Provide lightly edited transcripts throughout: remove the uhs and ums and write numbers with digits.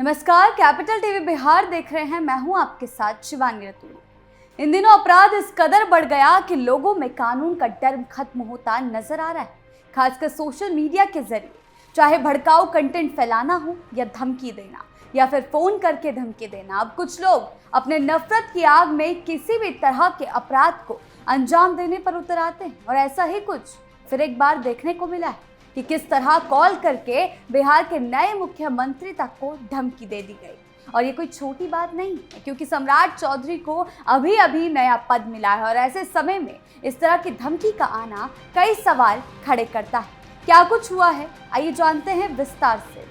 नमस्कार, capital TV Bihar देख रहे हैं। मैं हूं आपके साथ शिवानी रतूड़ी। इन दिनों अपराध इस कदर बढ़ गया कि लोगों में कानून का डर खत्म होता नजर आ रहा है, खासकर सोशल मीडिया के जरिए। चाहे भड़काऊ कंटेंट फैलाना हो या धमकी देना या फिर फोन करके धमकी देना, अब कुछ लोग अपने नफरत की आग में किसी भी तरह के अपराध को अंजाम देने पर उतर आते हैं। और ऐसा ही कुछ फिर एक बार देखने को मिला है कि किस तरह कॉल करके बिहार के नए मुख्यमंत्री तक को धमकी दे दी गई। और ये कोई छोटी बात नहीं है, क्योंकि सम्राट चौधरी को अभी अभी नया पद मिला है और ऐसे समय में इस तरह की धमकी का आना कई सवाल खड़े करता है। क्या कुछ हुआ है, आइए जानते हैं विस्तार से।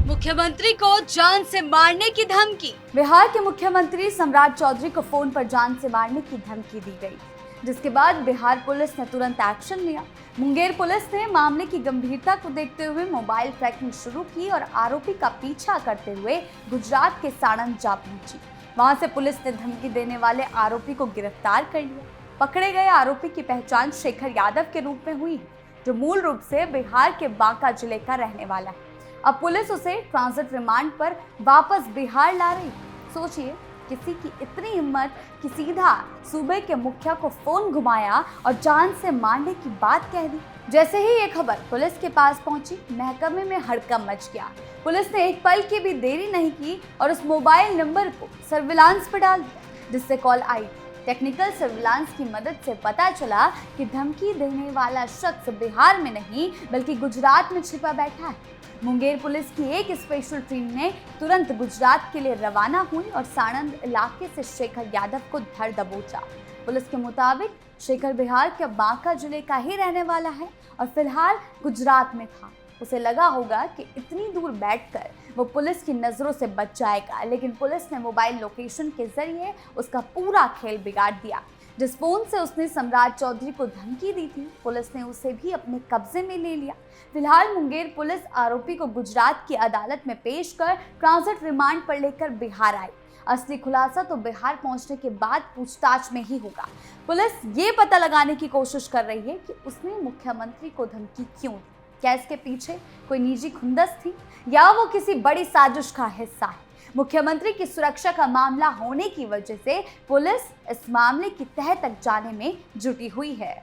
मुख्यमंत्री को जान से मारने की धमकी। बिहार के मुख्यमंत्री सम्राट चौधरी को फोन पर जान से मारने की धमकी दी गई, जिसके बाद बिहार पुलिस ने तुरंत एक्शन लिया। मुंगेर पुलिस ने मामले की गंभीरता को देखते हुए मोबाइल ट्रैकिंग शुरू की और आरोपी का पीछा करते हुए गुजरात के साणंद जा पहुंची। वहां से पुलिस ने धमकी देने वाले आरोपी को गिरफ्तार कर लिया। पकड़े गए आरोपी की पहचान शेखर यादव के रूप में हुई है, जो मूल रूप से बिहार के बांका जिले का रहने वाला है। अब पुलिस उसे ट्रांजिट रिमांड पर वापस बिहार ला रही है। सोचिए, किसी की इतनी हिम्मत कि सीधा सूबे के मुखिया को फोन घुमाया और जान से मारने की बात कह दी। जैसे ही ये खबर पुलिस के पास पहुंची, महकमे में हड़कंप मच गया। पुलिस ने एक पल की भी देरी नहीं की और उस मोबाइल नंबर को सर्विलांस पर डाल दिया जिससे कॉल आई। टेक्निकल सर्विलांस की मदद से पता चला कि धमकी देने वाला शख्स बिहार में नहीं बल्कि गुजरात में छिपा बैठा है। मुंगेर पुलिस की एक स्पेशल टीम ने तुरंत गुजरात के लिए रवाना हुई और साणंद इलाके से शेखर यादव को धर दबोचा। पुलिस के मुताबिक शेखर बिहार के बांका जिले का ही रहने वाला है और फिलहाल गुजरात में था। उसे लगा होगा कि इतनी दूर बैठकर वो पुलिस की नजरों से बच जाएगा, लेकिन पुलिस ने मोबाइल लोकेशन के जरिए उसका पूरा खेल बिगाड़ दिया। जिस फोन से उसने सम्राट चौधरी को धमकी दी थी, पुलिस ने उसे भी अपने कब्जे में ले लिया। फिलहाल मुंगेर पुलिस आरोपी को गुजरात की अदालत में पेश कर ट्रांजिट रिमांड पर लेकर बिहार आई। असली खुलासा तो बिहार पहुंचने के बाद पूछताछ में ही होगा। पुलिस ये पता लगाने की कोशिश कर रही है कि उसने मुख्यमंत्री को धमकी क्यों दी। क्या इसके पीछे कोई निजी खुंदस थी या वो किसी बड़ी साजिश का हिस्सा है। मुख्यमंत्री की सुरक्षा का मामला होने की वजह से पुलिस इस मामले की तह तक जाने में जुटी हुई है।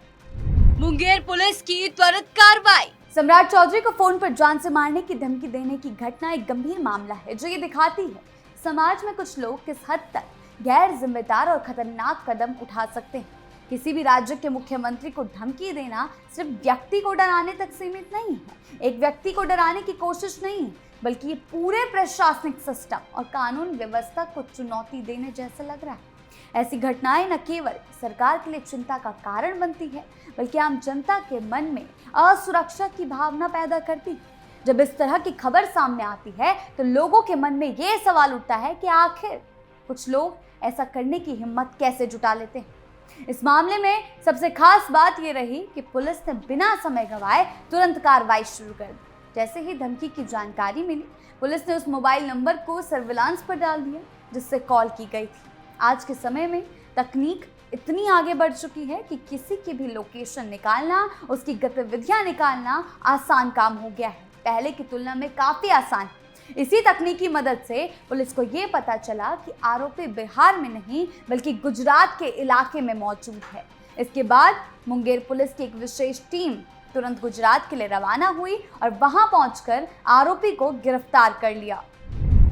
मुंगेर पुलिस की त्वरित कार्रवाई। सम्राट चौधरी को फोन पर जान से मारने की धमकी देने की घटना एक गंभीर मामला है, जो ये दिखाती है समाज में कुछ लोग किस हद तक गैर जिम्मेदार और खतरनाक कदम उठा सकते हैं। किसी भी राज्य के मुख्यमंत्री को धमकी देना सिर्फ व्यक्ति को डराने तक सीमित नहीं है, एक व्यक्ति को डराने की कोशिश नहीं है, बल्कि ये पूरे प्रशासनिक सिस्टम और कानून व्यवस्था को चुनौती देने जैसा लग रहा है। ऐसी घटनाएं न केवल सरकार के लिए चिंता का कारण बनती है, बल्कि आम जनता के मन में असुरक्षा की भावना पैदा करती है। जब इस तरह की खबर सामने आती है तो लोगों के मन में ये सवाल उठता है कि आखिर कुछ लोग ऐसा करने की हिम्मत कैसे जुटा लेते हैं। इस मामले में सबसे खास बात ये रही कि पुलिस ने बिना समय गंवाए तुरंत कार्रवाई शुरू कर दी। जैसे ही धमकी की जानकारी मिली, पुलिस ने उस मोबाइल नंबर को सर्विलांस पर डाल दिया जिससे कॉल की गई थी। आज के समय में तकनीक इतनी आगे बढ़ चुकी है कि किसी की भी लोकेशन निकालना, उसकी गतिविधियां निकालना आसान काम हो गया है, पहले की तुलना में काफी आसान। इसी तकनीकी मदद से पुलिस को ये पता चला कि आरोपी बिहार में नहीं बल्कि गुजरात के इलाके में मौजूद है। इसके बाद मुंगेर पुलिस की एक विशेष टीम तुरंत गुजरात के लिए रवाना हुई और वहां पहुंचकर आरोपी को गिरफ्तार कर लिया।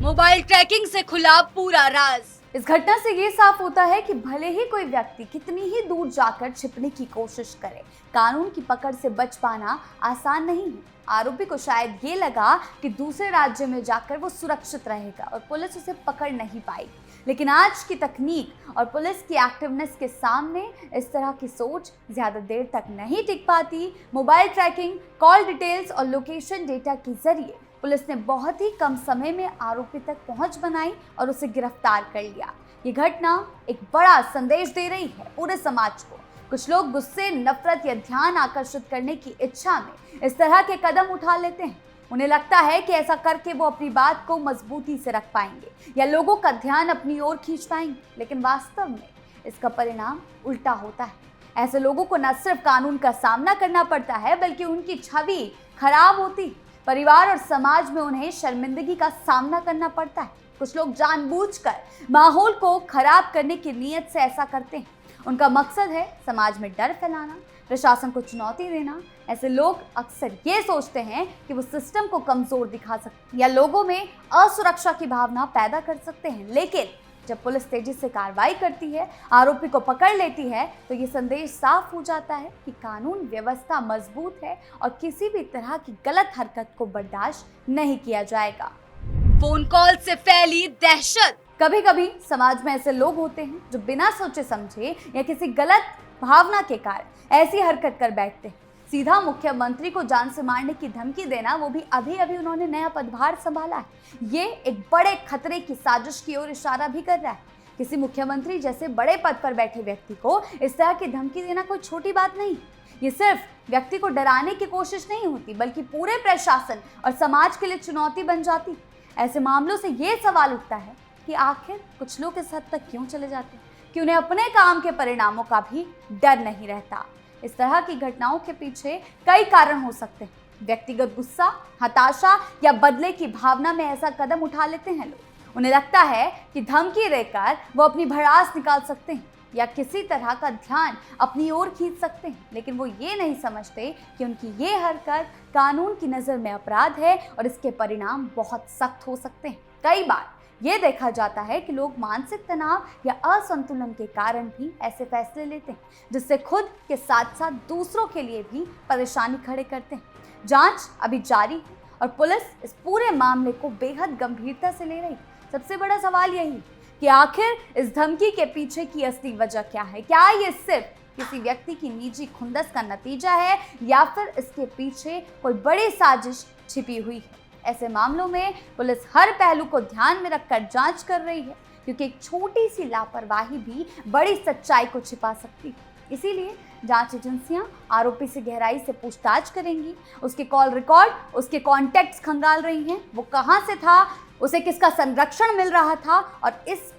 मोबाइल ट्रैकिंग से खुला पूरा राज। इस घटना से ये साफ होता है कि भले ही कोई व्यक्ति कितनी ही दूर जाकर छिपने की कोशिश करे, कानून की पकड़ से बच पाना आसान नहीं है। आरोपी को शायद ये लगा कि दूसरे राज्य में जाकर वो सुरक्षित रहेगा और पुलिस उसे पकड़ नहीं पाई, लेकिन आज की तकनीक और पुलिस की एक्टिवनेस के सामने इस तरह की सोच ज्यादा देर तक नहीं टिक पाती। मोबाइल ट्रैकिंग, कॉल डिटेल्स और लोकेशन डेटा के जरिए पुलिस ने बहुत ही कम समय में आरोपी तक पहुंच बनाई और उसे गिरफ्तार कर लिया। ये घटना एक बड़ा संदेश दे रही है पूरे समाज को। कुछ लोग गुस्से, नफरत या ध्यान आकर्षित करने की इच्छा में इस तरह के कदम उठा लेते हैं। उन्हें लगता है कि ऐसा करके वो अपनी बात को मजबूती से रख पाएंगे या लोगों का ध्यान अपनी ओर खींच पाएंगे, लेकिन वास्तव में इसका परिणाम उल्टा होता है। ऐसे लोगों को न सिर्फ कानून का सामना करना पड़ता है, बल्कि उनकी छवि खराब होती है। परिवार और समाज में उन्हें शर्मिंदगी का सामना करना पड़ता है। कुछ लोग जानबूझकर माहौल को खराब करने की नीयत से ऐसा करते हैं। उनका मकसद है समाज में डर फैलाना, प्रशासन को चुनौती देना। ऐसे लोग अक्सर ये सोचते हैं कि वो सिस्टम को कमजोर दिखा सकते हैं या लोगों में असुरक्षा की भावना पैदा कर सकते हैं। लेकिन जब पुलिस तेजी से कार्रवाई करती है, आरोपी को पकड़ लेती है, तो ये संदेश साफ हो जाता है कि कानून व्यवस्था मजबूत है और किसी भी तरह की गलत हरकत को बर्दाश्त नहीं किया जाएगा। फोन कॉल से फैली दहशत। कभी कभी समाज में ऐसे लोग होते हैं जो बिना सोचे समझे या किसी गलत भावना के कारण ऐसी हरकत कर बैठते हैं। सीधा मुख्यमंत्री को जान से मारने की धमकी देना, वो भी अभी अभी उन्होंने नया पदभार संभाला है। ये एक बड़े खतरे की साजिश की ओर इशारा भी कर रहा है। किसी मुख्यमंत्री जैसे बड़े पद पर बैठे व्यक्ति को इस तरह की धमकी देना कोई छोटी बात नहीं। ये सिर्फ व्यक्ति को डराने की कोशिश नहीं होती, बल्कि पूरे प्रशासन और समाज के लिए चुनौती बन जाती। ऐसे मामलों से ये सवाल उठता है कि आखिर कुछ लोग इस हद तक क्यों चले जाते हैं कि उन्हें अपने काम के परिणामों का भी डर नहीं रहता। इस तरह की घटनाओं के पीछे कई कारण हो सकते हैं। व्यक्तिगत गुस्सा, हताशा या बदले की भावना में ऐसा कदम उठा लेते हैं लोग। उन्हें लगता है कि धमकी देकर वो अपनी भड़ास निकाल सकते हैं या किसी तरह का ध्यान अपनी ओर खींच सकते हैं। लेकिन वो ये नहीं समझते कि उनकी ये हरकत कानून की नज़र में अपराध है और इसके परिणाम बहुत सख्त हो सकते हैं। कई बार ये देखा जाता है कि लोग मानसिक तनाव या असंतुलन के कारण भी ऐसे फैसले लेते हैं, जिससे खुद के साथ साथ दूसरों के लिए भी परेशानी खड़े करते हैं। जांच अभी जारी है और पुलिस इस पूरे मामले को बेहद गंभीरता से ले रही है। सबसे बड़ा सवाल यही कि आखिर इस धमकी के पीछे की असली वजह क्या है। क्या ये सिर्फ किसी व्यक्ति की निजी खुंदस का नतीजा है या फिर इसके पीछे कोई बड़ी साजिश छिपी हुई है। ऐसे मामलों में पुलिस हर पहलू को ध्यान में रखकर जांच कर रही है, क्योंकि एक छोटी सी लापरवाही भी बड़ी सच्चाई को छिपा सकती है। इसीलिए जांच एजेंसियां आरोपी से गहराई से पूछताछ करेंगी। उसके कॉल रिकॉर्ड, उसके कॉन्टैक्ट्स खंगाल रही हैं। वो कहां से था, उसे किसका संरक्षण मिल रहा था और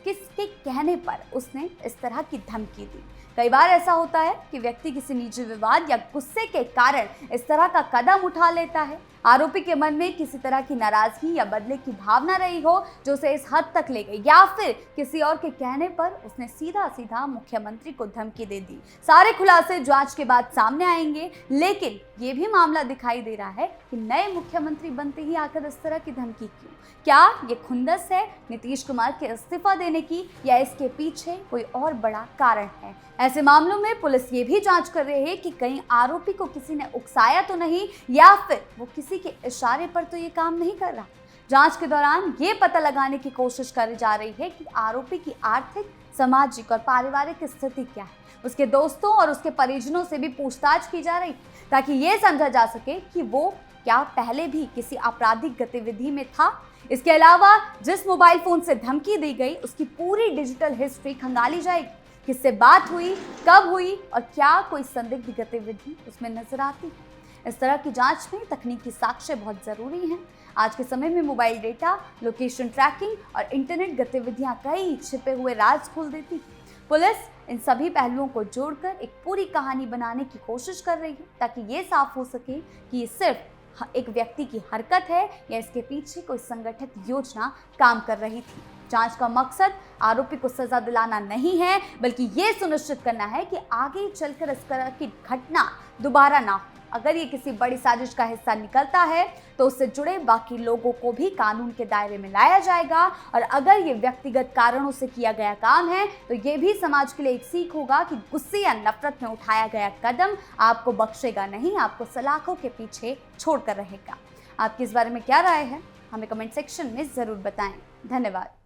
किसके कहने पर उसने इस तरह की धमकी दी। कई बार ऐसा होता है कि व्यक्ति किसी निजी विवाद या गुस्से के कारण इस तरह का कदम उठा लेता है। आरोपी के मन में किसी तरह की नाराजगी या बदले की भावना रही हो जो उसे इस हद तक ले गई, या फिर किसी और के कहने पर उसने सीधा मुख्यमंत्री को धमकी दे दी। सारे खुलासे जांच के बाद सामने आएंगे, लेकिन ये भी मामला दिखाई दे रहा है कि नए मुख्यमंत्री बनते ही आकर इस तरह की धमकी क्यों? क्या ये खुंदस है नीतीश कुमार के इस्तीफा देने की, या इसके पीछे कोई और बड़ा कारण है? ऐसे मामलों में पुलिस ये भी जांच कर रही है कि कहीं आरोपी को किसी ने उकसाया तो नहीं, या फिर वो किसी के इशारे पर तो ये काम नहीं कर रहा। जांच के दौरान ये पता लगाने की कोशिश करी जा रही है कि आरोपी की आर्थिक, सामाजिक और पारिवारिक स्थिति क्या है। उसके दोस्तों और उसके परिजनों से भी पूछताछ की जा रही है, ताकि ये समझा जा सके कि वो क्या पहले भी किसी आपराधिक गतिविधि में था। इसके अलावा जिस मोबाइल फोन से धमकी दी गई, उसकी पूरी डिजिटल हिस्ट्री खंगाली जाएगी। किससे बात हुई, कब हुई और क्या कोई संदिग्ध गतिविधि उसमें नजर आती है। इस तरह की जांच में तकनीकी साक्ष्य बहुत जरूरी हैं। आज के समय में मोबाइल डेटा, लोकेशन ट्रैकिंग और इंटरनेट गतिविधियां कई छिपे हुए राज खोल देती हैं। पुलिस इन सभी पहलुओं को जोड़कर एक पूरी कहानी बनाने की कोशिश कर रही है, ताकि ये साफ हो सके कि ये सिर्फ एक व्यक्ति की हरकत है या इसके पीछे कोई संगठित योजना काम कर रही थी। जांच का मकसद आरोपी को सजा दिलाना नहीं है, बल्कि ये सुनिश्चित करना है कि आगे चलकर इस तरह की घटना दोबारा ना हो। अगर ये किसी बड़ी साजिश का हिस्सा निकलता है तो उससे जुड़े बाकी लोगों को भी कानून के दायरे में लाया जाएगा, और अगर ये व्यक्तिगत कारणों से किया गया काम है तो ये भी समाज के लिए एक सीख होगा कि गुस्से या नफरत में उठाया गया कदम आपको बख्शेगा नहीं, आपको सलाखों के पीछे छोड़कर रहेगा। आपकी इस बारे में क्या राय है, हमें कमेंट सेक्शन में जरूर बताएं। धन्यवाद।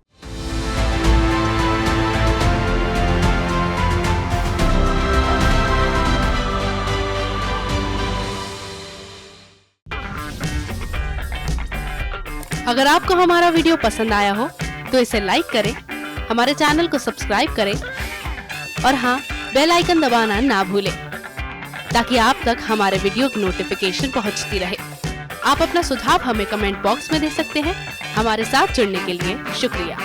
अगर आपको हमारा वीडियो पसंद आया हो तो इसे लाइक करें, हमारे चैनल को सब्सक्राइब करें और हाँ, बेल आइकन दबाना ना भूलें, ताकि आप तक हमारे वीडियो की नोटिफिकेशन पहुंचती रहे। आप अपना सुझाव हमें कमेंट बॉक्स में दे सकते हैं। हमारे साथ जुड़ने के लिए शुक्रिया।